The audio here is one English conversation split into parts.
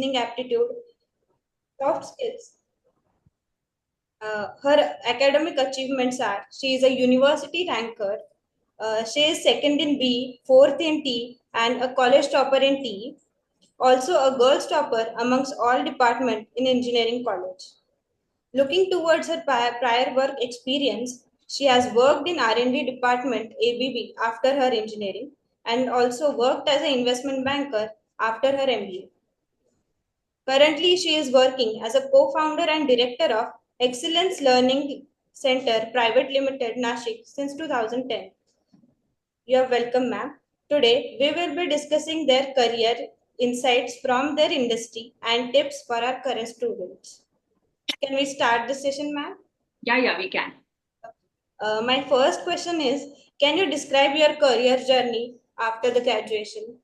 reasoning aptitude, soft skills. Her academic achievements are: she is a university ranker, she is second in B, fourth in T, and a college topper in T. Also a girls topper amongst all departments in engineering college. Looking towards her prior work experience, she has worked in R&D department ABB after her engineering and also worked as an investment banker after her MBA. Currently, she is working as a co-founder and director of Excellence Learning Center Private Limited, Nashik since 2010. You are welcome, ma'am. Today, we will be discussing their career insights from their industry and tips for our current students. Can we start the session, ma'am? Yeah, we can. My first question is, can you describe your career journey after the graduation?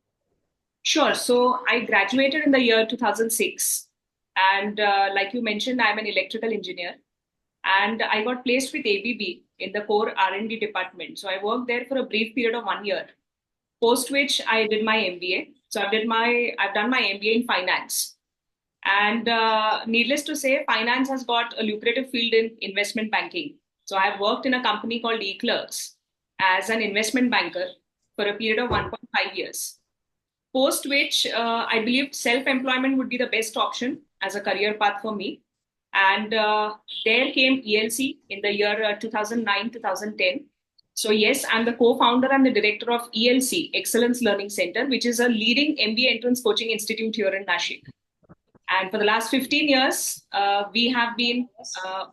Sure. So I graduated in the year 2006. And like you mentioned, I'm an electrical engineer. And I got placed with ABB in the core R&D department. So I worked there for a brief period of 1 year, post which I did my MBA. So I've done my MBA in finance. And needless to say, finance has got a lucrative field in investment banking. So I've worked in a company called eClerx as an investment banker for a period of 1.5 years. Post which I believed self-employment would be the best option as a career path for me. And there came ELC in the year 2009-2010. So yes, I'm the co-founder and the director of ELC, Excellence Learning Center, which is a leading MBA entrance coaching institute here in Nashik. And for the last 15 years, we have been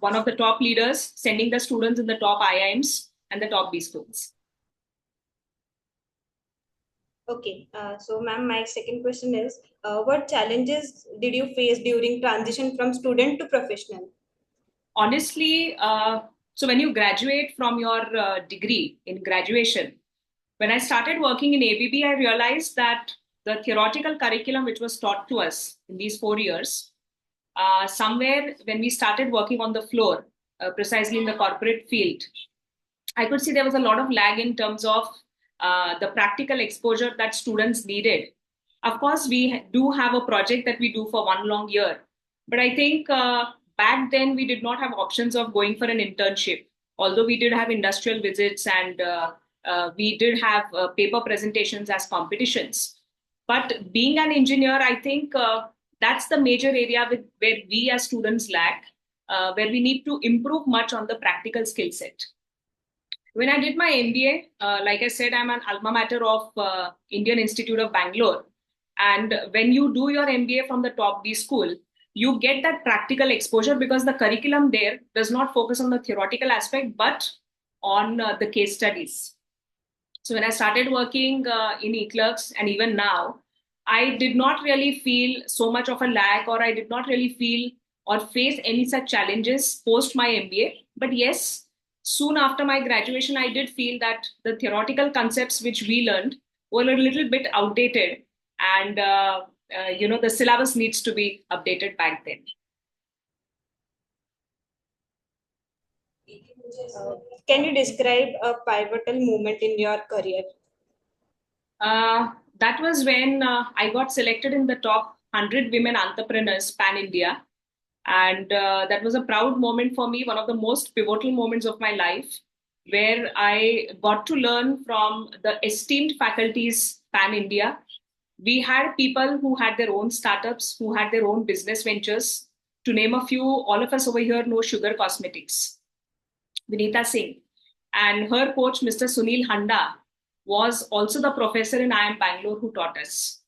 one of the top leaders, sending the students in the top IIMs and the top B schools. Okay, so ma'am, my second question is, what challenges did you face during transition from student to professional? Honestly, so when you graduate from your degree in graduation, when I started working in ABB, I realized that the theoretical curriculum which was taught to us in these 4 years, somewhere when we started working on the floor, precisely in the corporate field, I could see there was a lot of lag in terms of the practical exposure that students needed. Of course, we do have a project that we do for 1 long year, but I think back then we did not have options of going for an internship, although we did have industrial visits and we did have paper presentations as competitions. But being an engineer, I think that's the major area where we as students lack, where we need to improve much on the practical skill set. When I did my MBA, like I said, I'm an alma mater of Indian Institute of Bangalore. And when you do your MBA from the top B school, you get that practical exposure because the curriculum there does not focus on the theoretical aspect, but on the case studies. So when I started working in eClerx and even now, I did not really feel so much of a lag, or I did not really feel or face any such challenges post my MBA. But yes, soon after my graduation, I did feel that the theoretical concepts which we learned were a little bit outdated, and the syllabus needs to be updated back then. Can you describe a pivotal moment in your career? That was when I got selected in the top 100 women entrepreneurs pan-India. And that was a proud moment for me, one of the most pivotal moments of my life, where I got to learn from the esteemed faculties pan-India. We had people who had their own startups, who had their own business ventures. To name a few, all of us over here know Sugar Cosmetics, Vinita Singh. And her coach, Mr. Sunil Handa, was also the professor in IIM Bangalore who taught us.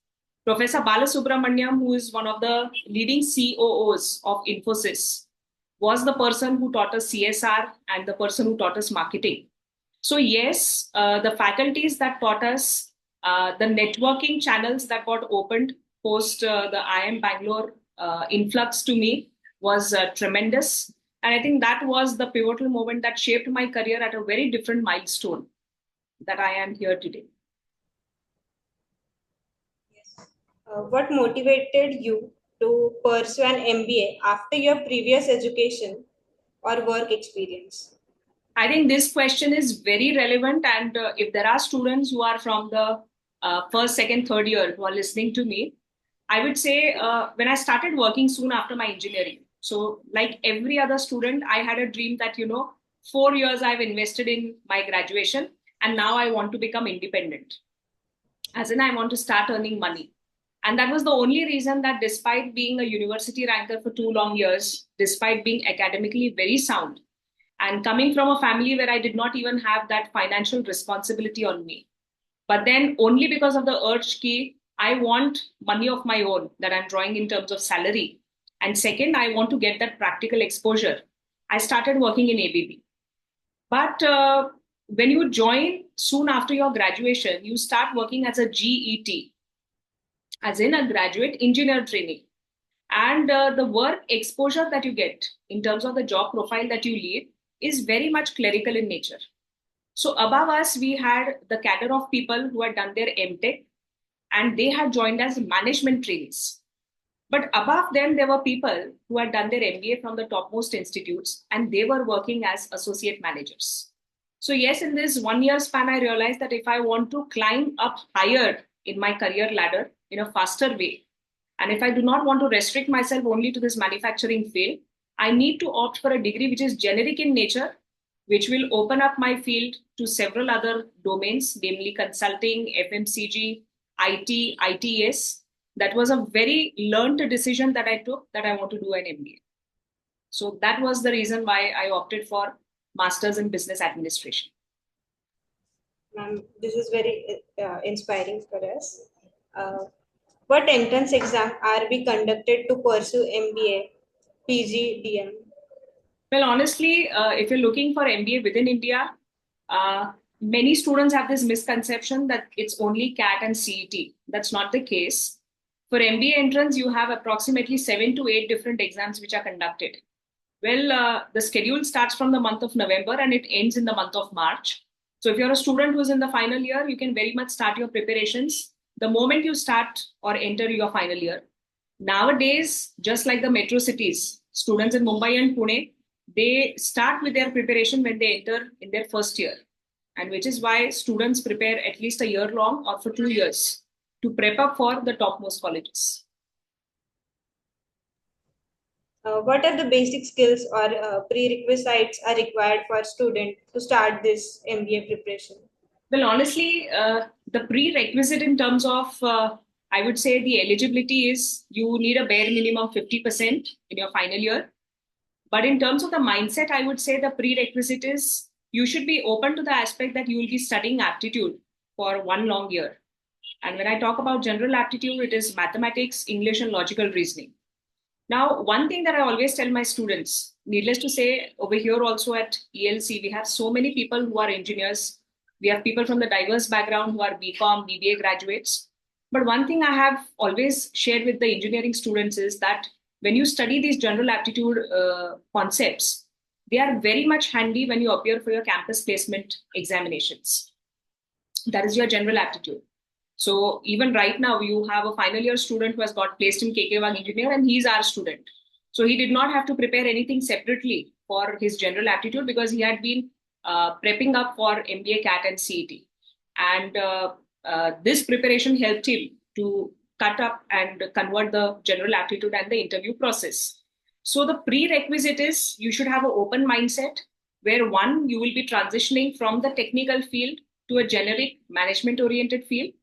Professor Balasubramaniam, who is one of the leading COOs of Infosys, was the person who taught us CSR and the person who taught us marketing. So yes, the faculties that taught us, the networking channels that got opened post the IIM Bangalore influx to me was tremendous. And I think that was the pivotal moment that shaped my career at a very different milestone that I am here today. What motivated you to pursue an MBA after your previous education or work experience? I think this question is very relevant. And if there are students who are from the first, second, third year who are listening to me, I would say when I started working soon after my engineering. So, like every other student, I had a dream that, 4 years I've invested in my graduation and now I want to become independent. As in, I want to start earning money. And that was the only reason that despite being a university ranker for 2 long years, despite being academically very sound, and coming from a family where I did not even have that financial responsibility on me, but then only because of the urge key, I want money of my own that I'm drawing in terms of salary. And second, I want to get that practical exposure. I started working in ABB. But when you join soon after your graduation, you start working as a GET, as in a graduate engineer trainee. And the work exposure that you get in terms of the job profile that you lead is very much clerical in nature. So above us, we had the cadre of people who had done their MTech and they had joined as management trainees. But above them, there were people who had done their MBA from the topmost institutes and they were working as associate managers. So, yes, in this 1 year span, I realized that if I want to climb up higher in my career ladder in a faster way, and if I do not want to restrict myself only to this manufacturing field, I need to opt for a degree which is generic in nature, which will open up my field to several other domains, namely consulting, FMCG, IT, ITS. That was a very learned decision that I took that I want to do an MBA. So that was the reason why I opted for Masters in Business Administration. Ma'am, this is very inspiring for us. Uh, what entrance exam are we conducted to pursue MBA, PG, DM? Well, honestly, if you're looking for MBA within India, many students have this misconception that it's only CAT and CET. That's not the case. For MBA entrance, you have approximately 7 to 8 different exams which are conducted. Well, the schedule starts from the month of November and it ends in the month of March. So if you're a student who's in the final year, you can very much start your preparations the moment you start or enter your final year. Nowadays, just like the metro cities, students in Mumbai and Pune, they start with their preparation when they enter in their first year. And which is why students prepare at least a year long or for 2 years to prep up for the topmost colleges. What are the basic skills or prerequisites are required for a student to start this MBA preparation? Well, honestly, the prerequisite in terms of, I would say, the eligibility is you need a bare minimum 50% in your final year. But in terms of the mindset, I would say the prerequisite is you should be open to the aspect that you will be studying aptitude for 1 long year. And when I talk about general aptitude, it is mathematics, English, and logical reasoning. Now, one thing that I always tell my students, needless to say, over here also at ELC, we have so many people who are engineers. We have people from the diverse background who are BCom, BBA graduates. But one thing I have always shared with the engineering students is that when you study these general aptitude concepts, they are very much handy when you appear for your campus placement examinations. That is your general aptitude. So even right now, you have a final year student who has got placed in KKWIEER engineer and he's our student. So he did not have to prepare anything separately for his general aptitude because he had been prepping up for MBA CAT and CET. And this preparation helped him to cut up and convert the general aptitude and the interview process. So the prerequisite is you should have an open mindset where one, you will be transitioning from the technical field to a generic management oriented field.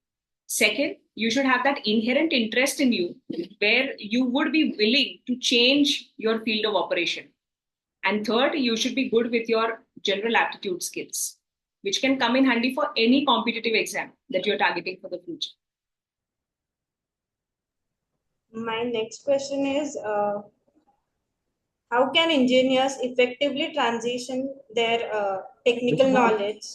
Second, you should have that inherent interest in you where you would be willing to change your field of operation. And third, you should be good with your general aptitude skills, which can come in handy for any competitive exam that you're targeting for the future. My next question is how can engineers effectively transition their technical knowledge?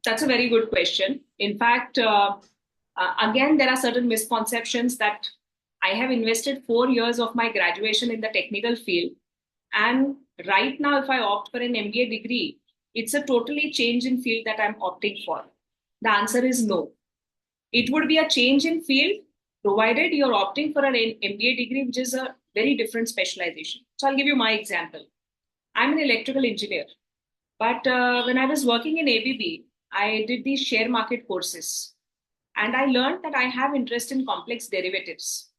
That's a very good question. In fact, again, there are certain misconceptions that I have invested 4 years of my graduation in the technical field. And right now, if I opt for an MBA degree, it's a totally change in field that I'm opting for. The answer is no. It would be a change in field provided you're opting for an MBA degree, which is a very different specialization. So I'll give you my example. I'm an electrical engineer, but when I was working in ABB, I did these share market courses. And I learned that I have interest in complex derivatives.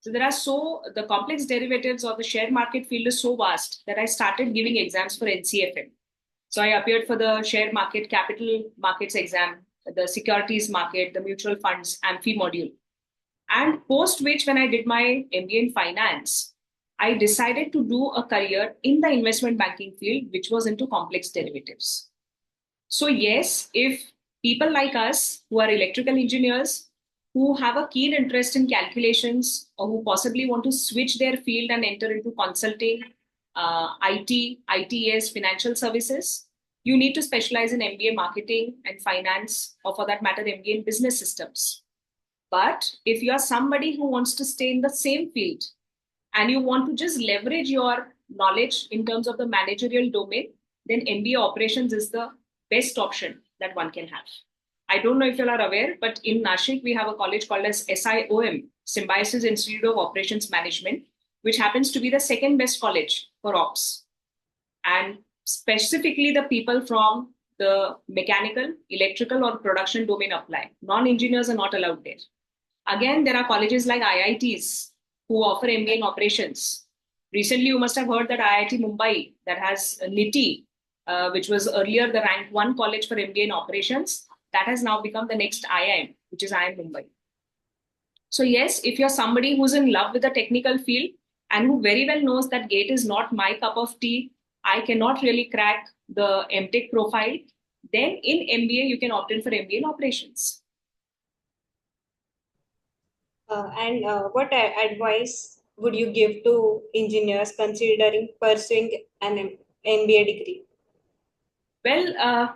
So the complex derivatives or the share market field is so vast that I started giving exams for NCFM. So I appeared for the share market, capital markets exam, the securities market, the mutual funds, AMFI module. And post which, when I did my MBA in finance, I decided to do a career in the investment banking field, which was into complex derivatives. So yes, if people like us who are electrical engineers, who have a keen interest in calculations, or who possibly want to switch their field and enter into consulting, IT, ITS, financial services, you need to specialize in MBA marketing and finance, or for that matter, MBA in business systems. But if you are somebody who wants to stay in the same field and you want to just leverage your knowledge in terms of the managerial domain, then MBA operations is the best option that one can have. I don't know if you are aware, but in Nashik, we have a college called as SIOM, Symbiosis Institute of Operations Management, which happens to be the second best college for ops. And specifically the people from the mechanical, electrical, or production domain apply. Non-engineers are not allowed there. Again, there are colleges like IITs who offer MBA in operations. Recently, you must have heard that IIT Mumbai, that has NITI, which was earlier the rank 1 college for MBA in operations, that has now become the next IIM, which is IIM Mumbai. So yes, if you're somebody who's in love with the technical field and who very well knows that GATE is not my cup of tea, I cannot really crack the MTech profile, then in MBA, you can opt in for MBA in operations. What advice would you give to engineers considering pursuing an MBA degree? Well,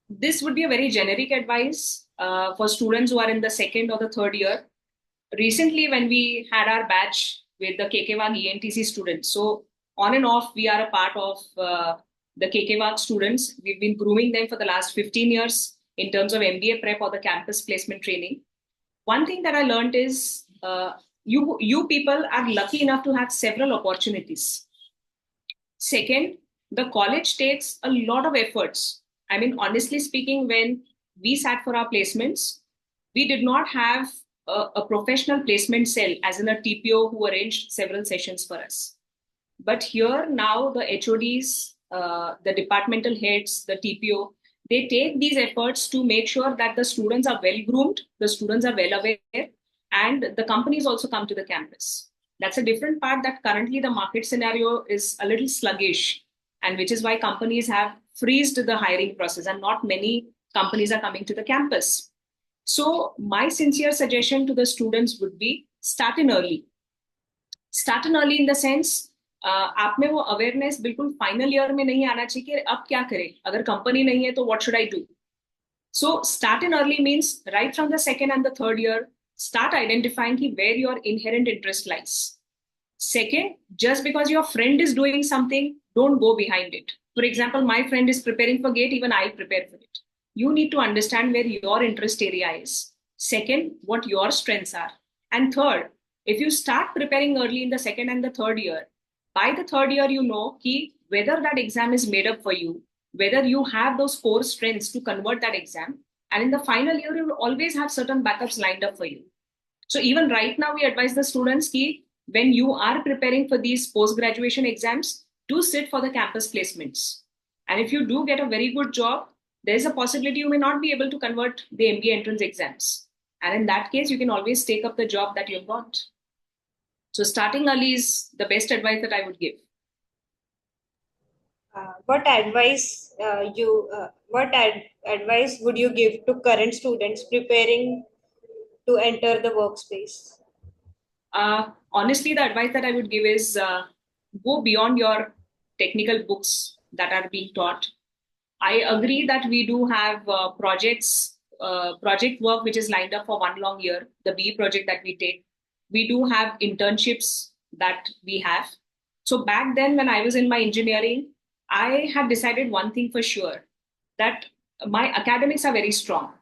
this would be a very generic advice for students who are in the second or the third year. Recently, when we had our batch with the KKWIEER ENTC students, so on and off, we are a part of the KKWIEER students. We've been grooming them for the last 15 years in terms of MBA prep or the campus placement training. One thing that I learned is you people are lucky enough to have several opportunities. Second, the college takes a lot of efforts. I mean, honestly speaking, when we sat for our placements, we did not have a professional placement cell, as in a TPO who arranged several sessions for us. But here now, the HODs, the departmental heads, the TPO, they take these efforts to make sure that the students are well groomed, the students are well aware, and the companies also come to the campus. That's a different part that currently the market scenario is a little sluggish, and which is why companies have freezed the hiring process and not many companies are coming to the campus. So my sincere suggestion to the students would be start in early. Start in early in the sense, आप में वो awareness बिल्कुल final year में नहीं आना चाहिए कि अब क्या करें, अगर company नहीं है तो what should I do? So start in early means right from the second and the third year, start identifying where your inherent interest lies. Second, just because your friend is doing something, don't go behind it. For example, my friend is preparing for GATE, even I prepare for it. You need to understand where your interest area is. Second, what your strengths are. And third, if you start preparing early in the second and the third year, by the third year, you know whether that exam is made up for you, whether you have those core strengths to convert that exam. And in the final year, you will always have certain backups lined up for you. So even right now, we advise the students when you are preparing for these post-graduation exams, do sit for the campus placements. And if you do get a very good job, there is a possibility you may not be able to convert the MBA entrance exams. And in that case, you can always take up the job that you've got. So starting early is the best advice that I would give. What advice would you give to current students preparing to enter the workspace? Honestly, the advice that I would give is go beyond your technical books that are being taught. I agree that we do have project work which is lined up for 1 long year, the BE project that we take. We do have internships that we have. So back then when I was in my engineering, I had decided one thing for sure, that my academics are very strong.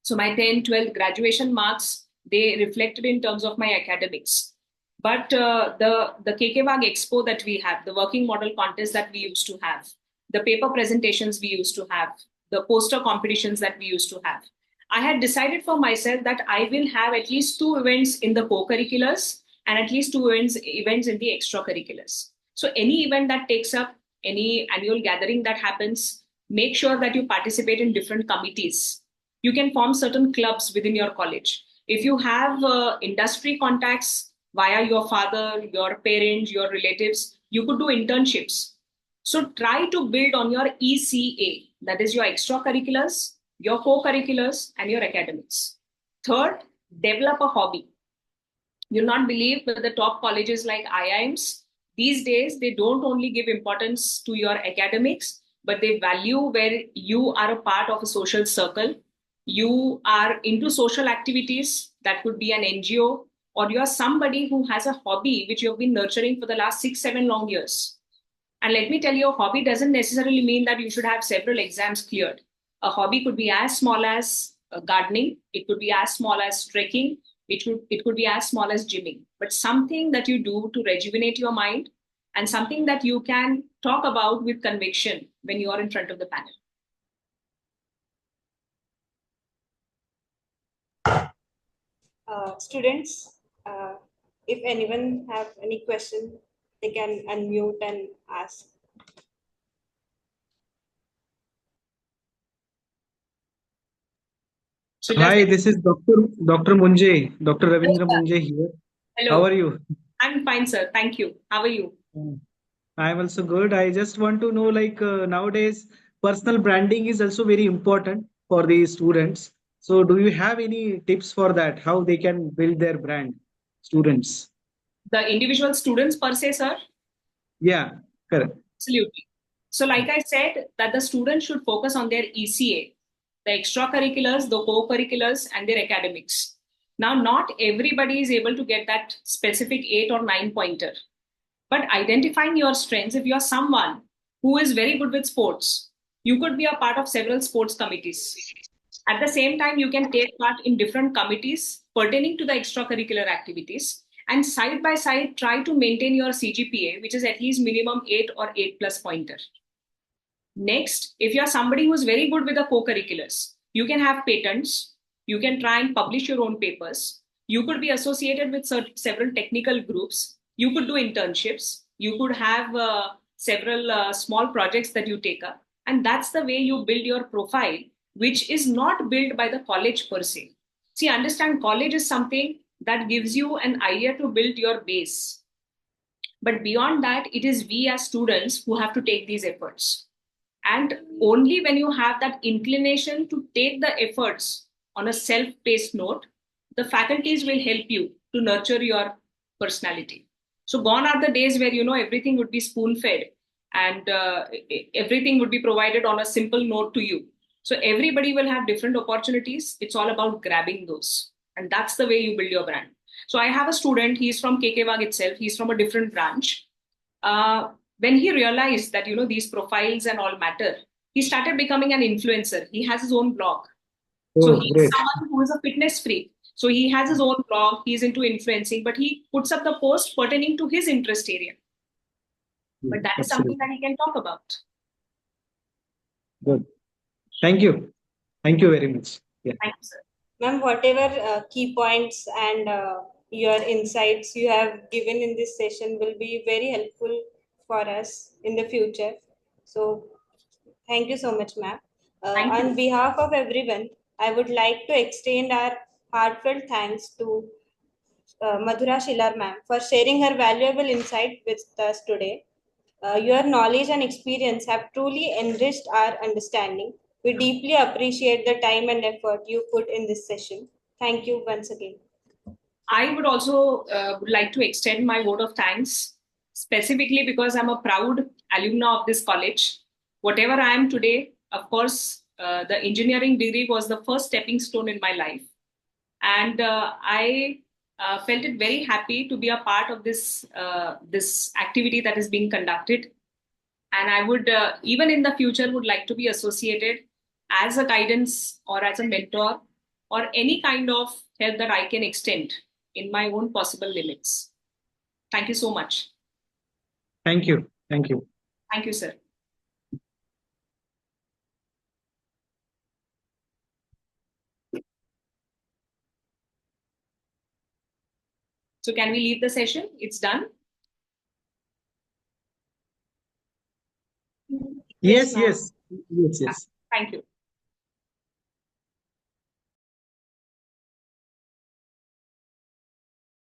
So my 10th, 12th graduation marks, they reflected in terms of my academics. But the KKWIEER Expo that we have, the working model contest that we used to have, the paper presentations we used to have, the poster competitions that we used to have, I had decided for myself that I will have at least 2 events in the co-curriculars and at least 2 events in the extracurriculars. So any event that takes up, any annual gathering that happens, make sure that you participate in different committees. You can form certain clubs within your college. If you have industry contacts via your father, your parents, your relatives, you could do internships. So try to build on your ECA, that is your extracurriculars, your co-curriculars, and your academics. Third, develop a hobby. You'll not believe that the top colleges like IIMs, these days, they don't only give importance to your academics, but they value where you are a part of a social circle. You are into social activities, that could be an NGO, or you're somebody who has a hobby which you've been nurturing for the last 6, 7 long years. And let me tell you, a hobby doesn't necessarily mean that you should have several exams cleared. A hobby could be as small as gardening, it could be as small as trekking, it could be as small as gymming, but something that you do to rejuvenate your mind and something that you can talk about with conviction when you are in front of the panel. Students, if anyone have any question, they can unmute and ask. So Hi, this is Dr. Munje, Dr. Hello, Ravindra sir. Munje here. How Hello. are you? I'm fine, sir. Thank you. How are you? I'm also good. I just want to know, nowadays, personal branding is also very important for the students. So, do you have any tips for that? How they can build their brand, students? The individual students per se, sir? Yeah, correct. Absolutely. So, like I said, that the students should focus on their ECA, the extracurriculars, the co-curriculars, and their academics. Now, not everybody is able to get that specific 8 or 9 pointer, but identifying your strengths, if you're someone who is very good with sports, you could be a part of several sports committees. At the same time, you can take part in different committees pertaining to the extracurricular activities and side by side try to maintain your CGPA, which is at least minimum 8 or 8 plus pointer. Next, if you're somebody who's very good with the co-curriculars, you can have patents, you can try and publish your own papers, you could be associated with several technical groups, you could do internships, you could have several small projects that you take up. And that's the way you build your profile, which is not built by the college per se. See, understand, college is something that gives you an idea to build your base. But beyond that, it is we as students who have to take these efforts. And only when you have that inclination to take the efforts on a self-paced note, the faculties will help you to nurture your personality. So gone are the days where, everything would be spoon-fed and everything would be provided on a simple note to you. So everybody will have different opportunities. It's all about grabbing those. And that's the way you build your brand. So I have a student, he's from KKWIEER itself. He's from a different branch. When he realized that these profiles and all matter, he started becoming an influencer. He has his own blog. So he's Great. someone who is a fitness freak. So he has his own blog, he's into influencing, but he puts up the post pertaining to his interest area. But that is something that he can talk about. Good. Thank you. Thank you very much. Yeah. Thank you, sir. Ma'am, whatever key points and your insights you have given in this session will be very helpful for us in the future. So thank you so much, ma'am. Thank you. On behalf of everyone, I would like to extend our heartfelt thanks to Madhura Shelar, ma'am, for sharing her valuable insight with us today. Your knowledge and experience have truly enriched our understanding. We deeply appreciate the time and effort you put in this session. Thank you once again. I would also would like to extend my vote of thanks, specifically because I'm a proud alumna of this college. Whatever I am today, of course, the engineering degree was the first stepping stone in my life. And I felt it very happy to be a part of this activity that is being conducted. And I would, even in the future, would like to be associated as a guidance or as a mentor or any kind of help that I can extend in my own possible limits. Thank you so much. Thank you. Thank you. Thank you, sir. So can we leave the session? It's done. Yes, ma'am. yes, yes, yes. Thank you.